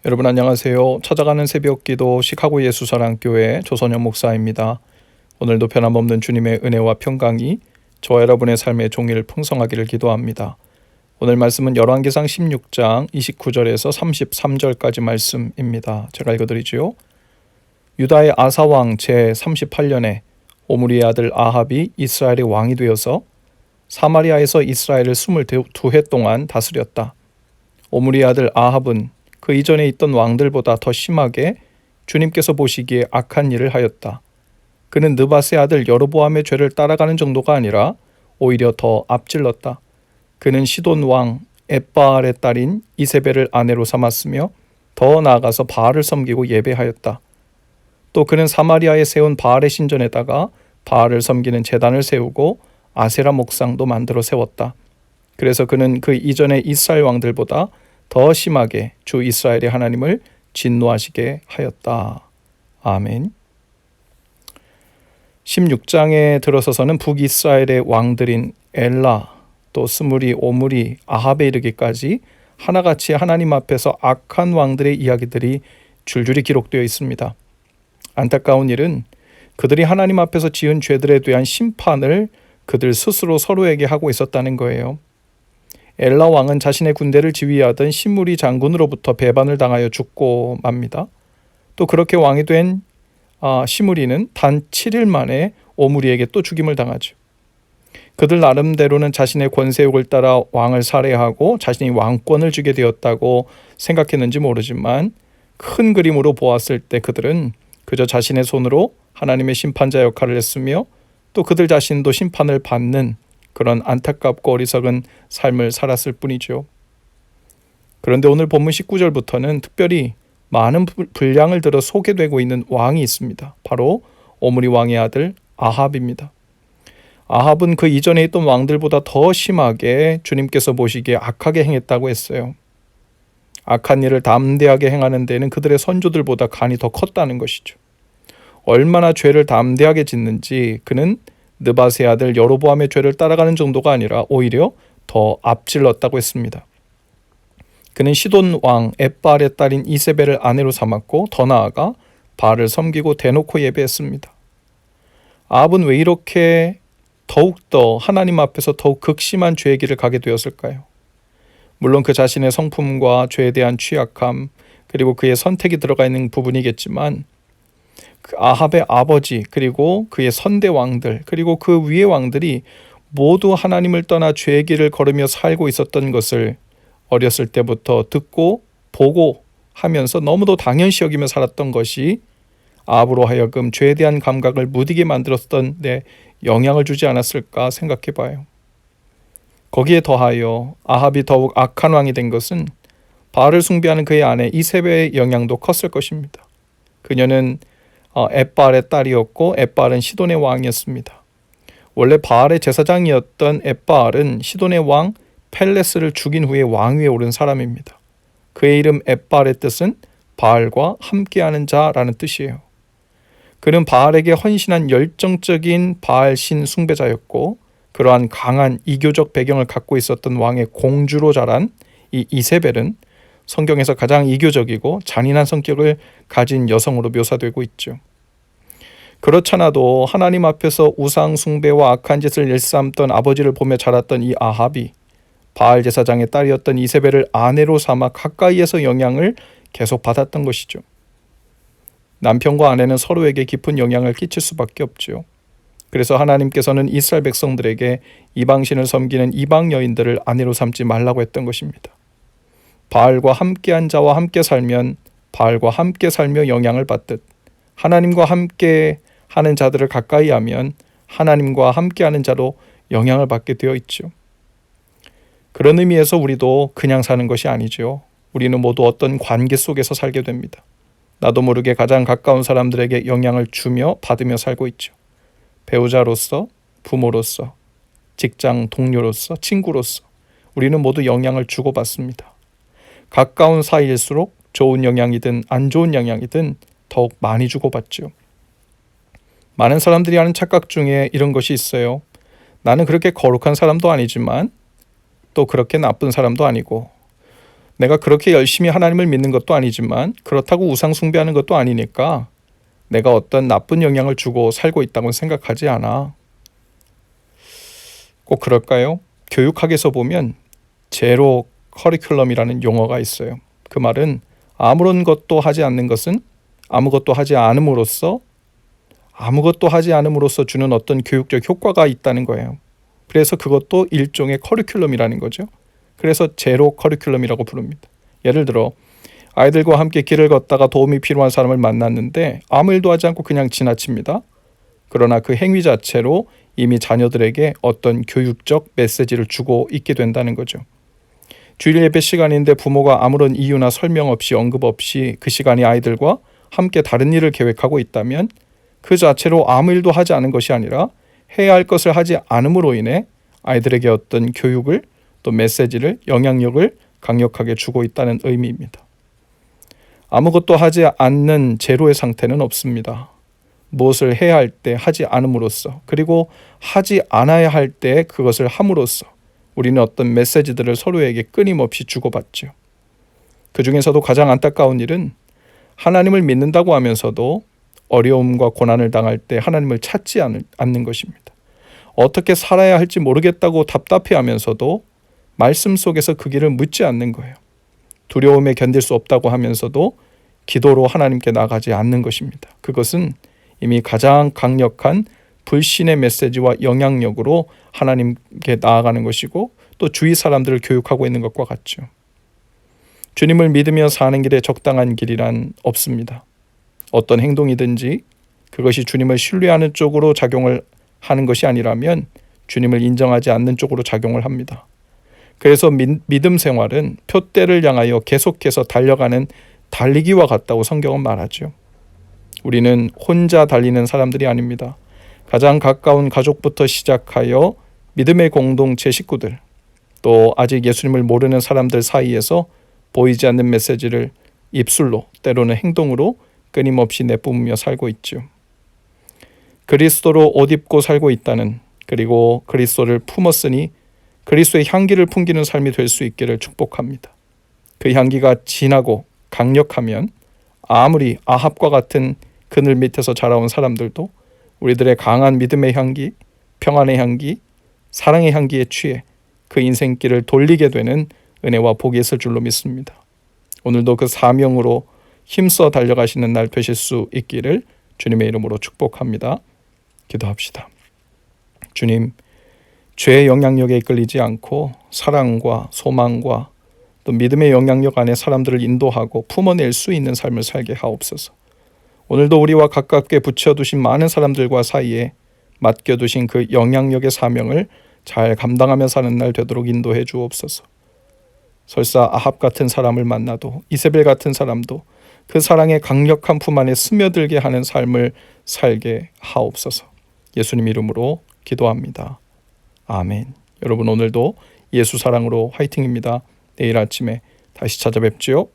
여러분 안녕하세요. 찾아가는 새벽기도 시카고 예수사랑교회 조선영 목사입니다. 오늘도 변함없는 주님의 은혜와 평강이 저와 여러분의 삶의 종일 풍성하기를 기도합니다. 오늘 말씀은 열왕기상 16장 29절에서 33절까지 말씀입니다. 제가 읽어드리지요. 유다의 아사왕 제38년에 오므리의 아들 아합이 이스라엘의 왕이 되어서 사마리아에서 이스라엘을 22해 동안 다스렸다. 오므리의 아들 아합은 그 이전에 있던 왕들보다 더 심하게 주님께서 보시기에 악한 일을 하였다. 그는 느밧의 아들 여로보암의 죄를 따라가는 정도가 아니라 오히려 더 앞질렀다. 그는 시돈 왕 엣바알의 딸인 이세벨을 아내로 삼았으며 더 나아가서 바알을 섬기고 예배하였다. 또 그는 사마리아에 세운 바알의 신전에다가 바알을 섬기는 제단을 세우고 아세라 목상도 만들어 세웠다. 그래서 그는 그 이전의 이스라엘 왕들보다 더 심하게 주 이스라엘의 하나님을 진노하시게 하였다. 아멘. 16장에 들어서서는 북이스라엘의 왕들인 엘라, 또 스무리, 오므리, 아합에 이르기까지 하나같이 하나님 앞에서 악한 왕들의 이야기들이 줄줄이 기록되어 있습니다. 안타까운 일은 그들이 하나님 앞에서 지은 죄들에 대한 심판을 그들 스스로 서로에게 하고 있었다는 거예요. 엘라 왕은 자신의 군대를 지휘하던 시므리 장군으로부터 배반을 당하여 죽고 맙니다. 또 그렇게 왕이 된 시므리는 단 7일 만에 오므리에게 또 죽임을 당하죠. 그들 나름대로는 자신의 권세욕을 따라 왕을 살해하고 자신이 왕권을 쥐게 되었다고 생각했는지 모르지만 큰 그림으로 보았을 때 그들은 그저 자신의 손으로 하나님의 심판자 역할을 했으며 또 그들 자신도 심판을 받는 그런 안타깝고 어리석은 삶을 살았을 뿐이죠. 그런데 오늘 본문 19절부터는 특별히 많은 분량을 들어 소개되고 있는 왕이 있습니다. 바로 오므리 왕의 아들 아합입니다. 아합은 그 이전에 있던 왕들보다 더 심하게 주님께서 보시기에 악하게 행했다고 했어요. 악한 일을 담대하게 행하는 데는 그들의 선조들보다 간이 더 컸다는 것이죠. 얼마나 죄를 담대하게 짓는지 그는 느밧의 아들 여로보암의 죄를 따라가는 정도가 아니라 오히려 더 앞질렀다고 했습니다. 그는 시돈 왕 엣바알의 딸인 이세벨을 아내로 삼았고 더 나아가 바알을 섬기고 대놓고 예배했습니다. 아합은 왜 이렇게 더욱더 하나님 앞에서 더욱 극심한 죄의 길을 가게 되었을까요? 물론 그 자신의 성품과 죄에 대한 취약함 그리고 그의 선택이 들어가 있는 부분이겠지만 그 아합의 아버지 그리고 그의 선대 왕들 그리고 그 위의 왕들이 모두 하나님을 떠나 죄의 길을 걸으며 살고 있었던 것을 어렸을 때부터 듣고 보고 하면서 너무도 당연시 여기며 살았던 것이 아합으로 하여금 죄에 대한 감각을 무디게 만들었던 데 영향을 주지 않았을까 생각해 봐요. 거기에 더하여 아합이 더욱 악한 왕이 된 것은 바알을 숭배하는 그의 아내 이세벨의 영향도 컸을 것입니다. 그녀는 엣바알의 딸이었고 엣바알은 시돈의 왕이었습니다. 원래 바알의 제사장이었던 엣바알은 시돈의 왕 펠레스를 죽인 후에 왕위에 오른 사람입니다. 그의 이름 엣바알의 뜻은 바알과 함께하는 자라는 뜻이에요. 그는 바알에게 헌신한 열정적인 바알 신 숭배자였고 그러한 강한 이교적 배경을 갖고 있었던 왕의 공주로 자란 이 이세벨은 성경에서 가장 이교적이고 잔인한 성격을 가진 여성으로 묘사되고 있죠. 그렇잖아도 하나님 앞에서 우상 숭배와 악한 짓을 일삼던 아버지를 보며 자랐던 이 아합이 바알 제사장의 딸이었던 이세벨을 아내로 삼아 가까이에서 영향을 계속 받았던 것이죠. 남편과 아내는 서로에게 깊은 영향을 끼칠 수밖에 없죠. 그래서 하나님께서는 이스라엘 백성들에게 이방신을 섬기는 이방 여인들을 아내로 삼지 말라고 했던 것입니다. 바알과 함께한 자와 함께 살면 바알과 함께 살며 영향을 받듯 하나님과 함께 하는 자들을 가까이 하면 하나님과 함께 하는 자로 영향을 받게 되어 있죠. 그런 의미에서 우리도 그냥 사는 것이 아니죠. 우리는 모두 어떤 관계 속에서 살게 됩니다. 나도 모르게 가장 가까운 사람들에게 영향을 주며 받으며 살고 있죠. 배우자로서, 부모로서, 직장 동료로서, 친구로서 우리는 모두 영향을 주고받습니다. 가까운 사이일수록 좋은 영향이든 안 좋은 영향이든 더욱 많이 주고받죠. 많은 사람들이 하는 착각 중에 이런 것이 있어요. 나는 그렇게 거룩한 사람도 아니지만 또 그렇게 나쁜 사람도 아니고 내가 그렇게 열심히 하나님을 믿는 것도 아니지만 그렇다고 우상 숭배하는 것도 아니니까 내가 어떤 나쁜 영향을 주고 살고 있다고 생각하지 않아. 꼭 그럴까요? 교육학에서 보면 제로 커리큘럼이라는 용어가 있어요. 그 말은 아무런 것도 하지 않는 것은 아무것도 하지 않음으로써 주는 어떤 교육적 효과가 있다는 거예요. 그래서 그것도 일종의 커리큘럼이라는 거죠. 그래서 제로 커리큘럼이라고 부릅니다. 예를 들어 아이들과 함께 길을 걷다가 도움이 필요한 사람을 만났는데 아무 일도 하지 않고 그냥 지나칩니다. 그러나 그 행위 자체로 이미 자녀들에게 어떤 교육적 메시지를 주고 있게 된다는 거죠. 주일 예배 시간인데 부모가 아무런 이유나 설명 없이 언급 없이 그 시간이 아이들과 함께 다른 일을 계획하고 있다면 그 자체로 아무 일도 하지 않은 것이 아니라 해야 할 것을 하지 않음으로 인해 아이들에게 어떤 교육을 또 메시지를 영향력을 강력하게 주고 있다는 의미입니다. 아무것도 하지 않는 제로의 상태는 없습니다. 무엇을 해야 할 때 하지 않음으로써 그리고 하지 않아야 할 때 그것을 함으로써 우리는 어떤 메시지들을 서로에게 끊임없이 주고받죠. 그 중에서도 가장 안타까운 일은 하나님을 믿는다고 하면서도 어려움과 고난을 당할 때 하나님을 찾지 않는 것입니다. 어떻게 살아야 할지 모르겠다고 답답해하면서도 말씀 속에서 그 길을 묻지 않는 거예요. 두려움에 견딜 수 없다고 하면서도 기도로 하나님께 나가지 않는 것입니다. 그것은 이미 가장 강력한 불신의 메시지와 영향력으로 하나님께 나아가는 것이고 또 주위 사람들을 교육하고 있는 것과 같죠. 주님을 믿으며 사는 길에 적당한 길이란 없습니다. 어떤 행동이든지 그것이 주님을 신뢰하는 쪽으로 작용을 하는 것이 아니라면 주님을 인정하지 않는 쪽으로 작용을 합니다. 그래서 믿음 생활은 표대를 향하여 계속해서 달려가는 달리기와 같다고 성경은 말하죠. 우리는 혼자 달리는 사람들이 아닙니다. 가장 가까운 가족부터 시작하여 믿음의 공동체 식구들, 또 아직 예수님을 모르는 사람들 사이에서 보이지 않는 메시지를 입술로 때로는 행동으로 끊임없이 내뿜으며 살고 있죠. 그리스도로 옷 입고 살고 있다는, 그리고 그리스도를 품었으니 그리스도의 향기를 풍기는 삶이 될 수 있기를 축복합니다. 그 향기가 진하고 강력하면 아무리 아합과 같은 그늘 밑에서 자라온 사람들도 우리들의 강한 믿음의 향기, 평안의 향기, 사랑의 향기에 취해 그 인생길을 돌리게 되는 은혜와 복이 있을 줄로 믿습니다. 오늘도 그 사명으로 힘써 달려가시는 날 되실 수 있기를 주님의 이름으로 축복합니다. 기도합시다. 주님, 죄의 영향력에 이끌리지 않고 사랑과 소망과 또 믿음의 영향력 안에 사람들을 인도하고 품어낼 수 있는 삶을 살게 하옵소서. 오늘도 우리와 가깝게 붙여두신 많은 사람들과 사이에 맡겨두신 그 영향력의 사명을 잘 감당하며 사는 날 되도록 인도해 주옵소서. 설사 아합 같은 사람을 만나도 이세벨 같은 사람도 그 사랑의 강력한 품 안에 스며들게 하는 삶을 살게 하옵소서. 예수님 이름으로 기도합니다. 아멘. 여러분 오늘도 예수 사랑으로 화이팅입니다. 내일 아침에 다시 찾아뵙지요.